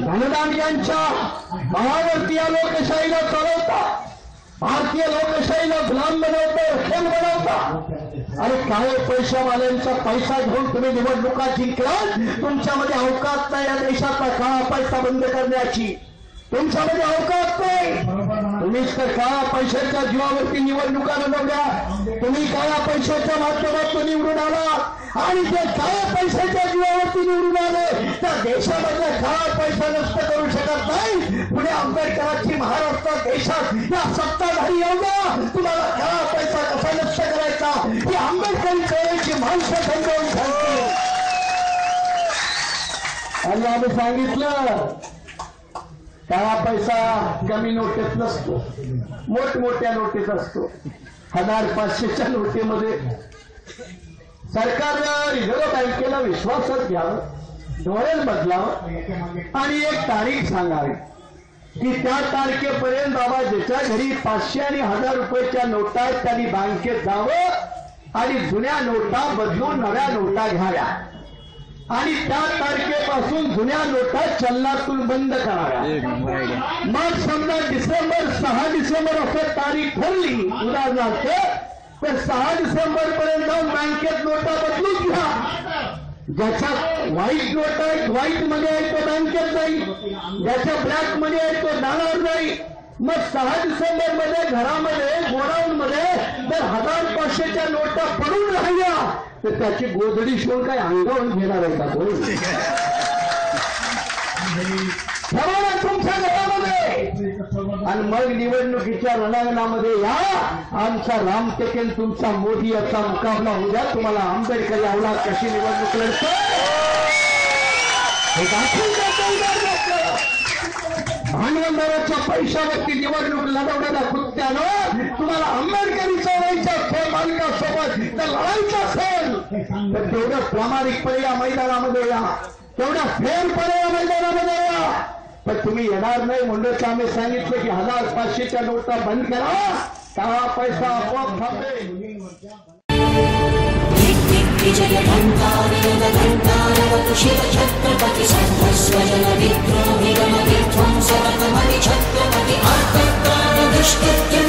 धनदांड्यांच्या बळावरती या लोकशाहीला चालवता, भारतीय लोकशाहीला गुलाम बनवता, रक्षण बनवता आणि काही पैशावाल्यांचा पैसा घेऊन तुम्ही निवडणुका जिंकला। तुमच्यामध्ये अवकाश नाही या देशाचा काळा पैसा बंद करण्याची, तुमच्यामध्ये अवकाश नाही। तुम्हीच तर काळा पैशाच्या जीवावरती निवडणुका लढवल्या, तुम्ही काळा पैशाच्या माध्यमातून निवडून आला आणि जे काळा पैशाच्या जीवावरती निवडून आले त्या देशामध्ये काळा पैसा नष्ट करू शकत नाही। पुढे आंबेडकरांची महाराष्ट्रात देशात या सत्ताधारी एवढा तुम्हाला काळा पैसा कसा नष्ट करायचा ही आंबेडकरी चळवळीची माणसं समजावून सांगतील। आणि आम्ही सांगितलं काळा पैसा कमी नोटेत नसतो, मोठमोठ्या नोटीत असतो। 1000-500च्या नोटीमध्ये सरकारनं रिझर्व्ह बँकेला विश्वासात घ्यावं, धोरण बदलावं आणि एक तारीख सांगावी की त्या तारखेपर्यंत बाबा ज्याच्या घरी 500 आणि 1000 रुपयाच्या नोटा आहेत त्यांनी बँकेत जावं आणि जुन्या नोटा बदलून नव्या नोटा घ्याव्या आणि त्या तारखेपासून जुन्या नोटा चलनातून बंद कराव्या। मग समजा 6 डिसेंबर असं तारीख ठरली उदाहरणार्थ, तर 6 डिसेंबर पर्यंत जाऊन बँकेत नोटा बदलून घ्या। ज्याच्या व्हाईट नोटा आहेत, व्हाईट मध्ये आहे तो बँकेत जाईल, ज्याच्या ब्लॅक मध्ये आहे तो जाणार नाही। मग 6 डिसेंबर मध्ये घरामध्ये गोडाऊन मध्ये जर 1000-500च्या नोटा पडून राहिल्या तर त्याची गोधडी शिवून काही अंगावून घेणार आहे का कोणी? ठरवलं तुमच्या घरामध्ये आणि मग निवडणुकीच्या रणांगणामध्ये या। आमचा राम टेकेल तुमचा मोदी याचा मुकाबला होऊ द्या। तुम्हाला आंबेडकर यावला कशी निवडणूक लढतो हे दाखवून भांडवलदाराच्या पैशावरती निवडणूक लढवण्याला कृत्यानं तुम्हाला आंबेडकरी चळवळीच्या खेळ मालकासोबत जर लढायचं असेल तर तेवढं प्रामाणिकपणे या मैदानामध्ये या, तेवढ्या फेरपणे या मैदानामध्ये या। पण तुम्ही येणार नाही म्हणून आम्ही सांगितलं की 1000-500च्या नोटा बंद करा, काळा पैसा आपोआप थांबेल। विजय घंटारवतु शिव छत्रपति सर्वस्वजन विद्रोही गण विध्वंसवत मति छत्रपति आर्तत्राण दुष्कृत्य